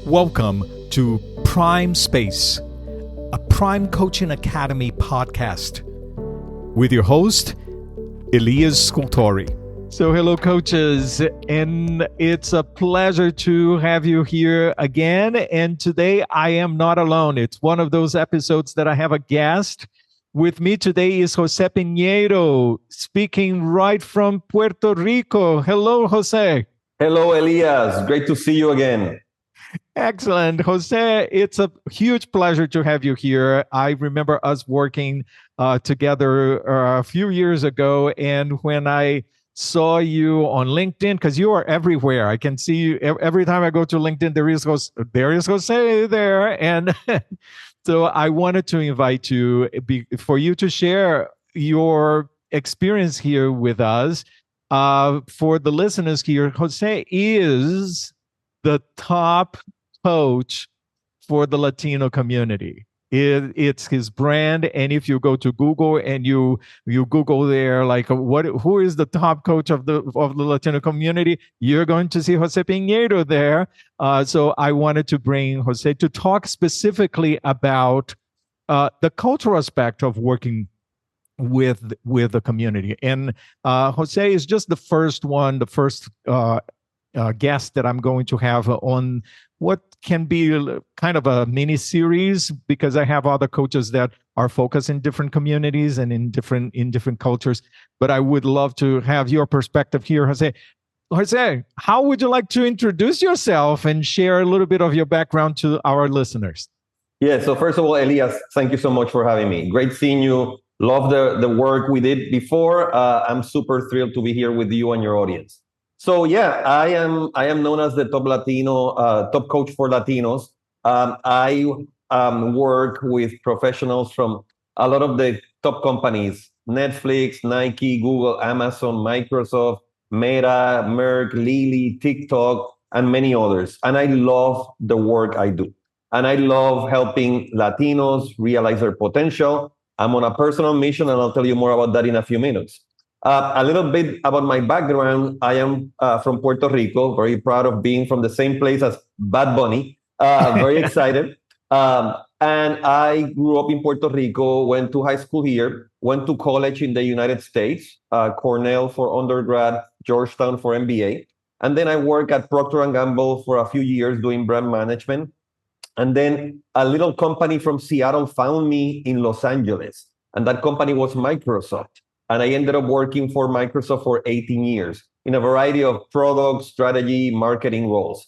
Welcome to Prime Space, a Prime Coaching Academy podcast with your host, Elias. So hello, coaches, and it's a pleasure to have you here again. And today I am not alone. It's one of those episodes that I have a guest. With me today is José Piñero, speaking right from Puerto Rico. Hello, José. Hello, Elias. Great to see you again. Excellent. José, it's a huge pleasure to have you here. I remember us working together a few years ago, and when I saw you on LinkedIn, because you are everywhere. I can see you every time I go to LinkedIn, there is José there. And so I wanted to invite you for you to share your experience here with us. For the listeners here, José is the top coach for the Latino community. It's his brand, and if you go to Google and you Google there, like who is the top coach of the Latino community, you're going to see José Piñero there. So I wanted to bring José to talk specifically about the cultural aspect of working with the community. And José is just the first guest that I'm going to have on what can be kind of a mini series, because I have other coaches that are focused in different communities and in different cultures. But I would love to have your perspective here, José. José, how would you like to introduce yourself and share a little bit of your background to our listeners? Yeah, so first of all, Elias, thank you so much for having me. Great seeing you. Love the work we did before. I'm super thrilled to be here with you and your audience. So yeah, I am known as the top coach for Latinos. I work with professionals from a lot of the top companies: Netflix, Nike, Google, Amazon, Microsoft, Meta, Merck, Lilly, TikTok, and many others. And I love the work I do. And I love helping Latinos realize their potential. I'm on a personal mission, and I'll tell you more about that in a few minutes. A little bit about my background. I am from Puerto Rico, very proud of being from the same place as Bad Bunny. Very excited. And I grew up in Puerto Rico, went to high school here, went to college in the United States, Cornell for undergrad, Georgetown for MBA. And then I worked at Procter Gamble for a few years doing brand management. And then a little company from Seattle found me in Los Angeles. And that company was Microsoft. And I ended up working for Microsoft for 18 years in a variety of product, strategy, marketing roles.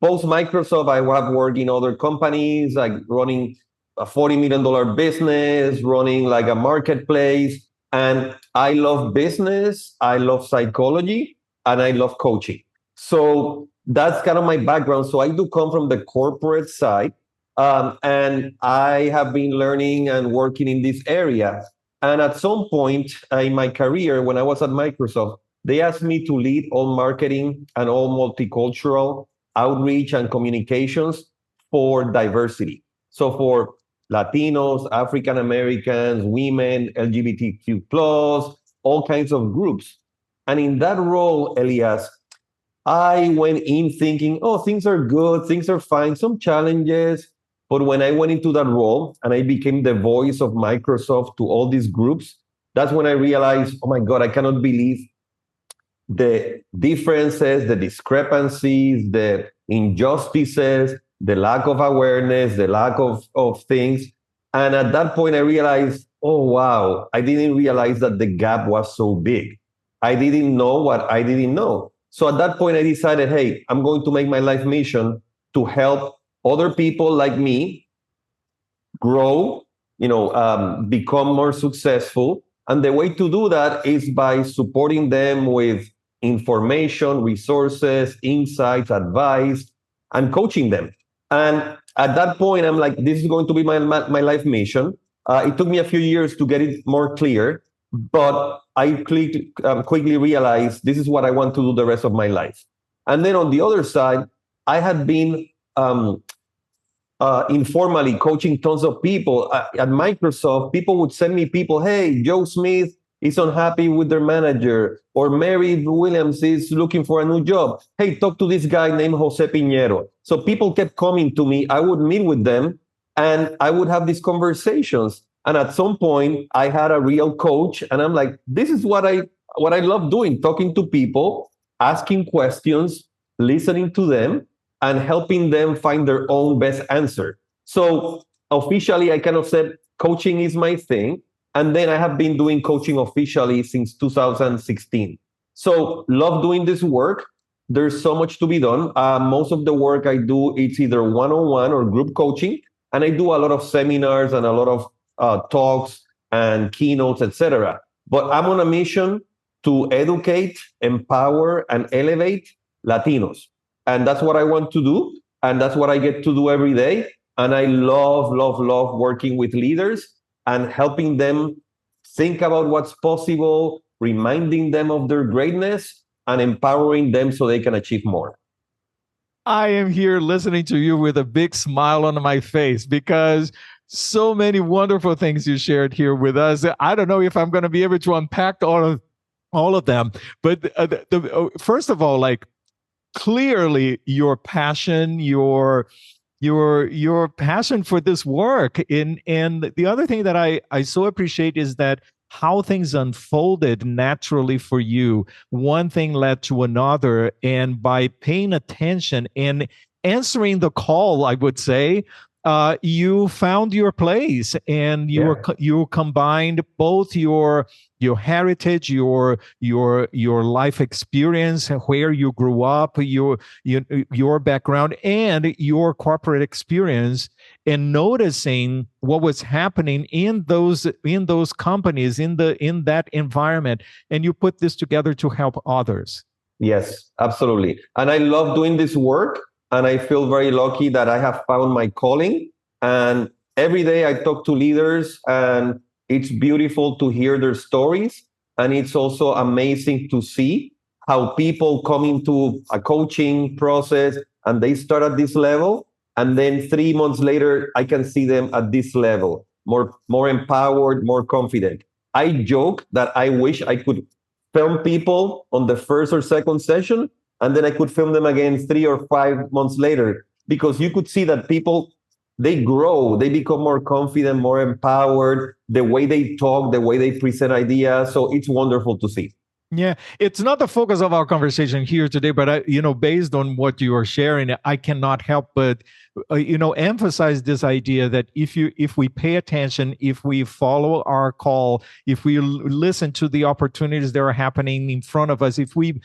Post Microsoft, I have worked in other companies, like running a $40 million business, running like a marketplace. And I love business, I love psychology, and I love coaching. So that's kind of my background. So I do come from the corporate side, and I have been learning and working in this area. And at some point in my career, when I was at Microsoft, they asked me to lead all marketing and all multicultural outreach and communications for diversity. So for Latinos, African Americans, women, LGBTQ+, all kinds of groups. And in that role, Elias, I went in thinking, oh, things are good, things are fine, some challenges. But when I went into that role and I became the voice of Microsoft to all these groups, that's when I realized, oh my God, I cannot believe the differences, the discrepancies, the injustices, the lack of awareness, the lack of things. And at that point, I realized, oh, wow, I didn't realize that the gap was so big. I didn't know what I didn't know. So at that point, I decided, hey, I'm going to make my life mission to help other people like me grow, become more successful. And the way to do that is by supporting them with information, resources, insights, advice, and coaching them. And at that point, I'm like, this is going to be my life mission. It took me a few years to get it more clear, but I quickly realized this is what I want to do the rest of my life. And then on the other side, I had been informally coaching tons of people at Microsoft. People would send me people, hey, Joe Smith is unhappy with their manager, or Mary Williams is looking for a new job. Hey, talk to this guy named José Piñero. So people kept coming to me. I would meet with them and I would have these conversations. And at some point, I had a real coach, and I'm like, this is what I love doing, talking to people, asking questions, listening to them, and helping them find their own best answer. So officially, I kind of said coaching is my thing. And then I have been doing coaching officially since 2016. So love doing this work. There's so much to be done. Most of the work I do, it's either one-on-one or group coaching. And I do a lot of seminars and a lot of talks and keynotes, etc. But I'm on a mission to educate, empower, and elevate Latinos. And that's what I want to do. And that's what I get to do every day. And I love, love, love working with leaders and helping them think about what's possible, reminding them of their greatness, and empowering them so they can achieve more. I am here listening to you with a big smile on my face because so many wonderful things you shared here with us. I don't know if I'm going to be able to unpack all of them, but first of all, like, clearly your passion, your passion for this work, and the other thing that I so appreciate is that how things unfolded naturally for you. One thing led to another, and by paying attention and answering the call, I would say, you found your place, and you combined both your heritage, your life experience, where you grew up, your background, and your corporate experience, and noticing what was happening in those companies, in that environment, and you put this together to help others. Yes, absolutely. And I love doing this work. And I feel very lucky that I have found my calling. And every day I talk to leaders, and it's beautiful to hear their stories. And it's also amazing to see how people come into a coaching process and they start at this level. And then 3 months later, I can see them at this level, more empowered, more confident. I joke that I wish I could film people on the first or second session, and then I could film them again 3 or 5 months later, because you could see that people, they grow, they become more confident, more empowered, the way they talk, the way they present ideas. So it's wonderful to see. Yeah, it's not the focus of our conversation here today, but based on what you are sharing, I cannot help but, emphasize this idea that if we pay attention, if we follow our call, if we listen to the opportunities that are happening in front of us, if we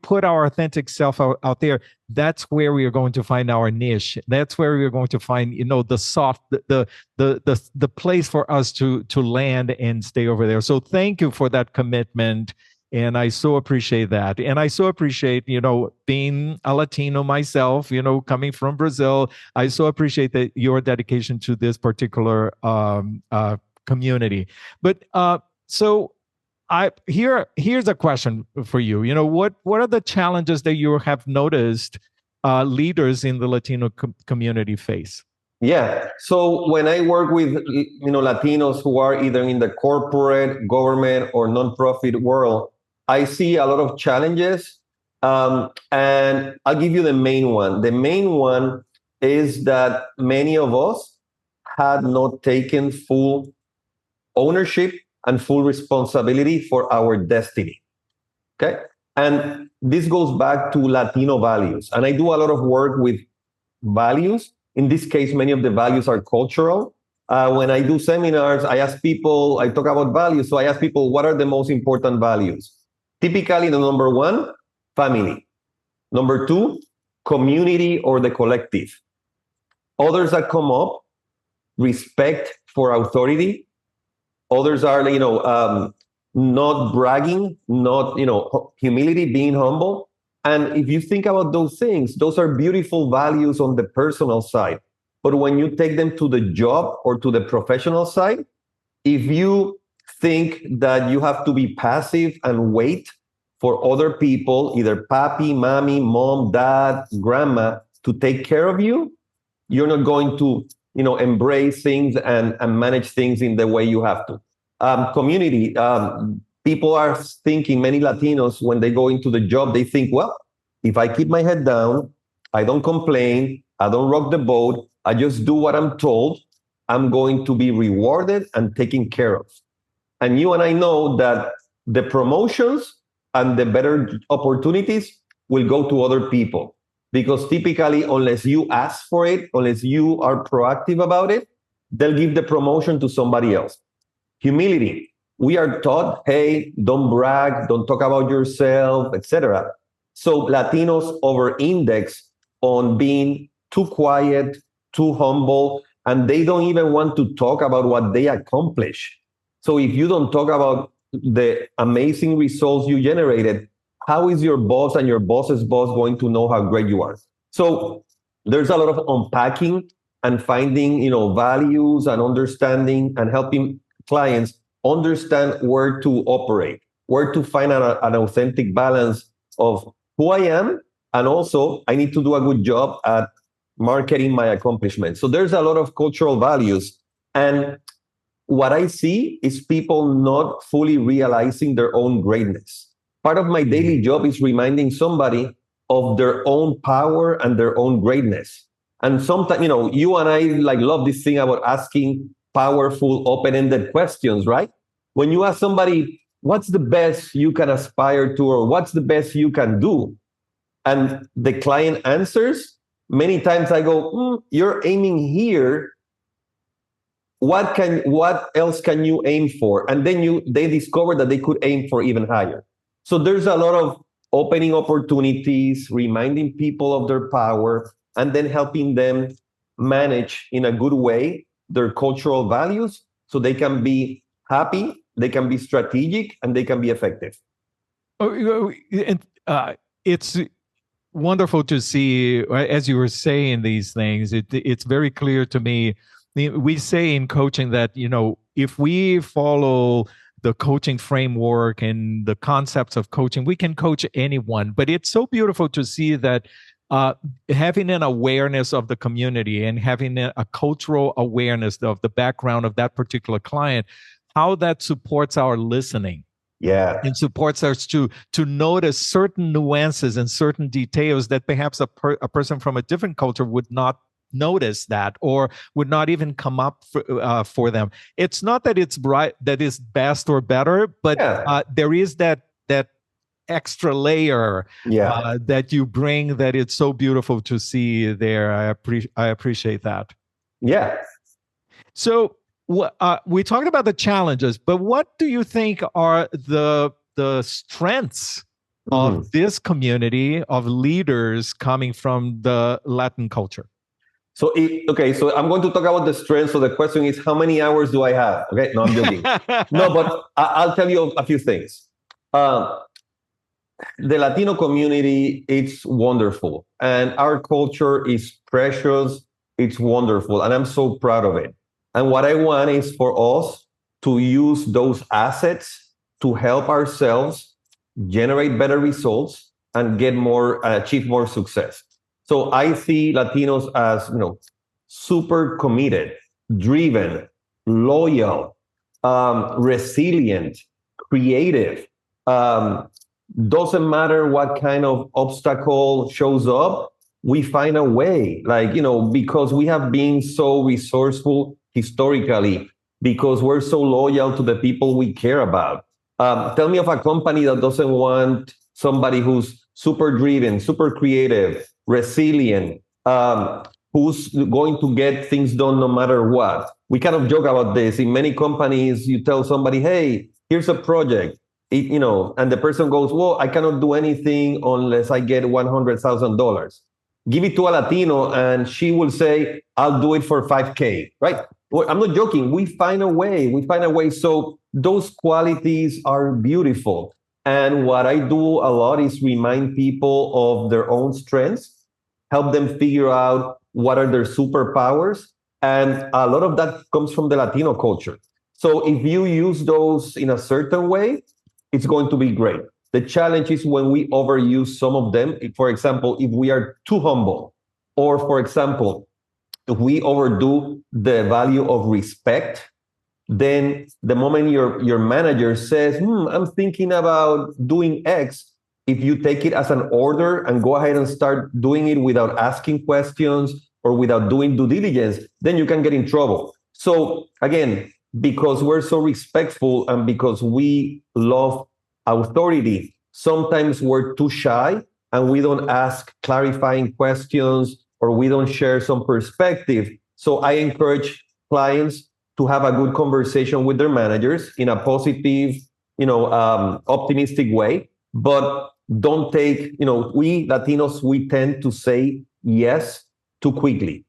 put our authentic self out there, that's where we are going to find our niche. That's where we are going to find, the place for us to land and stay over there. So thank you for that commitment. And I so appreciate that. And I so appreciate, being a Latino myself, coming from Brazil, I so appreciate that your dedication to this particular community. But so here's a question for you. What are the challenges that you have noticed leaders in the Latino community face? Yeah. So when I work with Latinos who are either in the corporate, government, or nonprofit world, I see a lot of challenges. And I'll give you the main one. The main one is that many of us had not taken full ownership and full responsibility for our destiny. Okay. And this goes back to Latino values. And I do a lot of work with values. In this case, many of the values are cultural. When I do seminars, I talk about values. So I ask people, what are the most important values? Typically, the number one, family. Number two, community or the collective. Others that come up, respect for authority. Others are, not bragging, not, humility, being humble. And if you think about those things, those are beautiful values on the personal side. But when you take them to the job or to the professional side, if you think that you have to be passive and wait for other people, either papi, mommy, mom, dad, grandma, to take care of you, you're not going to, embrace things and manage things in the way you have to. Community. People are thinking, many Latinos, when they go into the job, they think, well, if I keep my head down, I don't complain, I don't rock the boat, I just do what I'm told, I'm going to be rewarded and taken care of. And you and I know that the promotions and the better opportunities will go to other people. Because typically, unless you ask for it, unless you are proactive about it, they'll give the promotion to somebody else. Humility. We are taught, hey, don't brag, don't talk about yourself, etc. So Latinos over-index on being too quiet, too humble, and they don't even want to talk about what they accomplish. So if you don't talk about the amazing results you generated, how is your boss and your boss's boss going to know how great you are? So there's a lot of unpacking and finding, values and understanding and helping clients understand where to operate, where to find an authentic balance of who I am, and also I need to do a good job at marketing my accomplishments. So there's a lot of cultural values. And what I see is people not fully realizing their own greatness. Part of my daily job is reminding somebody of their own power and their own greatness. And sometimes, you and I love this thing about asking powerful, open-ended questions, right? When you ask somebody, what's the best you can aspire to, or what's the best you can do? And the client answers, many times I go, you're aiming here. What else can you aim for? And then they discover that they could aim for even higher. So there's a lot of opening opportunities, reminding people of their power, and then helping them manage in a good way their cultural values so they can be happy, they can be strategic, and they can be effective. It's wonderful to see, as you were saying these things, it's very clear to me. We say in coaching that, if we follow the coaching framework and the concepts of coaching, we can coach anyone. But it's so beautiful to see that having an awareness of the community and having a cultural awareness of the background of that particular client, how that supports our listening. Yeah. It supports us to notice certain nuances and certain details that perhaps a person from a different culture would not notice that, or would not even come up for them. It's not that it's right, that is best or better, but there is that extra layer that you bring, that it's so beautiful to see there. I appreciate that. Yeah. So we talked about the challenges, but what do you think are the strengths of this community of leaders coming from the Latin culture? So, so I'm going to talk about the strengths. So the question is, how many hours do I have? Okay, no, I'm joking. No, but I'll tell you a few things. The Latino community, it's wonderful. And our culture is precious. It's wonderful. And I'm so proud of it. And what I want is for us to use those assets to help ourselves generate better results and achieve more success. So I see Latinos as, super committed, driven, loyal, resilient, creative. Doesn't matter what kind of obstacle shows up, we find a way, because we have been so resourceful historically, because we're so loyal to the people we care about. Tell me of a company that doesn't want somebody who's super driven, super creative, resilient, who's going to get things done no matter what. We kind of joke about this. In many companies, you tell somebody, hey, here's a project. And the person goes, well, I cannot do anything unless I get $100,000. Give it to a Latino and she will say, I'll do it for $5,000, right? Well, I'm not joking. We find a way. So those qualities are beautiful. And what I do a lot is remind people of their own strengths, help them figure out what are their superpowers. And a lot of that comes from the Latino culture. So if you use those in a certain way, it's going to be great. The challenge is when we overuse some of them. For example, if we are too humble, or for example, if we overdo the value of respect, then the moment your manager says, I'm thinking about doing X, if you take it as an order and go ahead and start doing it without asking questions or without doing due diligence, then you can get in trouble. So again, because we're so respectful and because we love authority, sometimes we're too shy and we don't ask clarifying questions or we don't share some perspective. So I encourage clients to have a good conversation with their managers in a positive, optimistic way. But don't take, we Latinos, we tend to say yes too quickly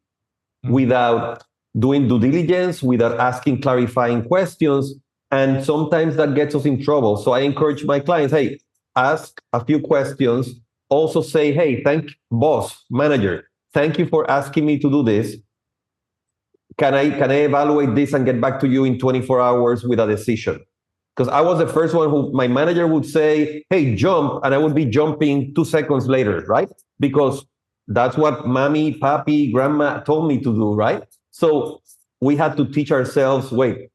without doing due diligence, without asking clarifying questions. And sometimes that gets us in trouble. So I encourage my clients, hey, ask a few questions. Also say, hey, boss, manager, thank you for asking me to do this. Can I evaluate this and get back to you in 24 hours with a decision? Because I was the first one who my manager would say, hey, jump, and I would be jumping 2 seconds later, right? Because that's what mommy, papi, grandma told me to do, right? So we had to teach ourselves, wait,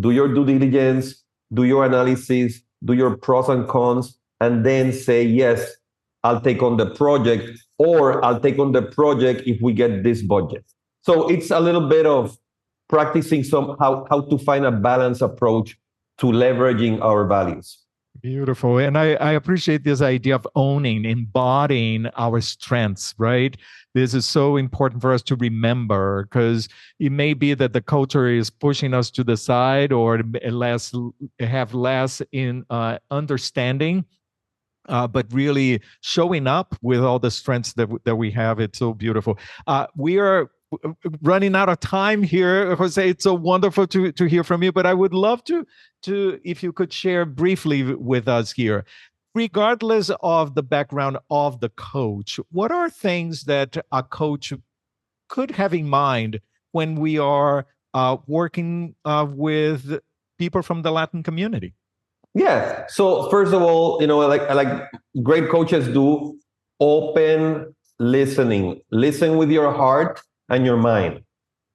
do your due diligence, do your analysis, do your pros and cons, and then say, yes, I'll take on the project, or I'll take on the project if we get this budget. So it's a little bit of practicing how to find a balanced approach to leveraging our values. Beautiful. And I appreciate this idea of owning, embodying our strengths, right? This is so important for us to remember, because it may be that the culture is pushing us to the side or have less in understanding. But really showing up with all the strengths that we have, it's so beautiful. We are running out of time here, Jose. It's so wonderful to hear from you, but I would love to if you could share briefly with us here, regardless of the background of the coach, what are things that a coach could have in mind when we are working with people from the Latin community? Yeah. So first of all, like great coaches do, open listening. Listen with your heart and your mind.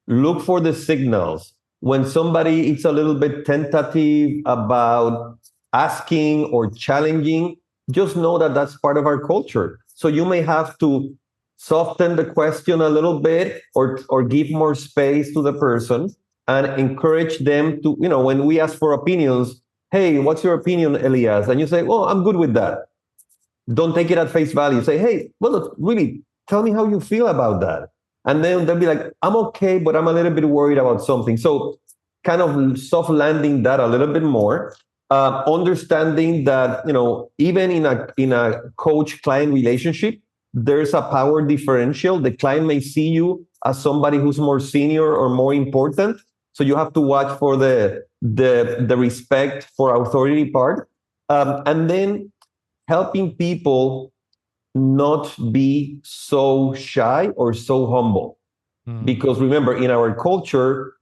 Look for the signals. When somebody is a little bit tentative about asking or challenging, just know that that's part of our culture. So you may have to soften the question a little bit or give more space to the person and encourage them to, when we ask for opinions, hey, what's your opinion, Elias? And you say, well, I'm good with that. Don't take it at face value. Say, hey, well, really, tell me how you feel about that. And then they'll be like, I'm okay, but I'm a little bit worried about something. So kind of soft landing that a little bit more, understanding that, even in a coach-client relationship, there's a power differential. The client may see you as somebody who's more senior or more important. So you have to watch for the respect for authority part. And then helping people not be so shy or so humble. Because remember, in our culture,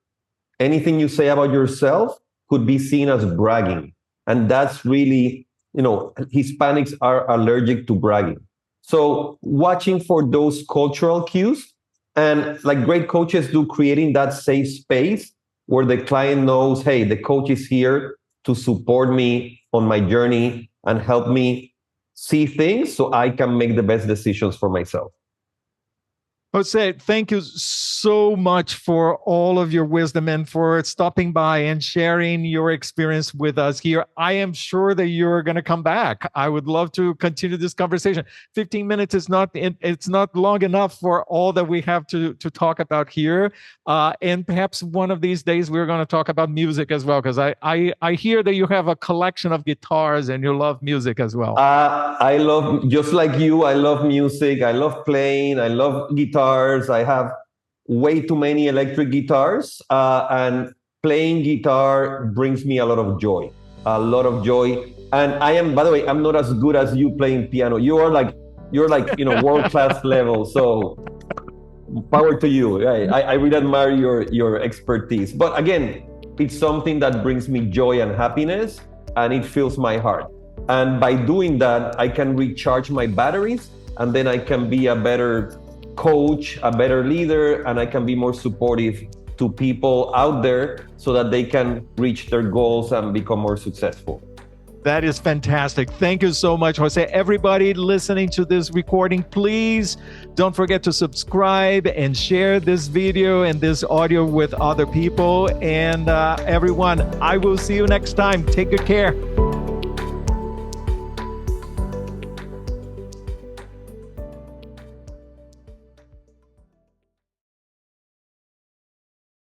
anything you say about yourself could be seen as bragging. And that's really, Hispanics are allergic to bragging. So watching for those cultural cues, and like great coaches do, creating that safe space where the client knows, hey, the coach is here to support me on my journey and help me see things so I can make the best decisions for myself. Jose, thank you so much for all of your wisdom and for stopping by and sharing your experience with us here. I am sure that you're going to come back. I would love to continue this conversation. 15 minutes is it's not long enough for all that we have to talk about here. And perhaps one of these days we're going to talk about music as well, because I hear that you have a collection of guitars and you love music as well. I love, just like you, I love music. I love playing. I love guitar. I have way too many electric guitars, and playing guitar brings me a lot of joy. And I am, by the way, I'm not as good as you playing piano. You're like world-class level. So power to you. I really admire your expertise. But again, it's something that brings me joy and happiness, and it fills my heart. And by doing that, I can recharge my batteries, and then I can be a better coach, a better leader, and I can be more supportive to people out there so that they can reach their goals and become more successful. That is fantastic. Thank you so much, Jose. Everybody listening to this recording, please don't forget to subscribe and share this video and this audio with other people. And everyone, I will see you next time. Take good care.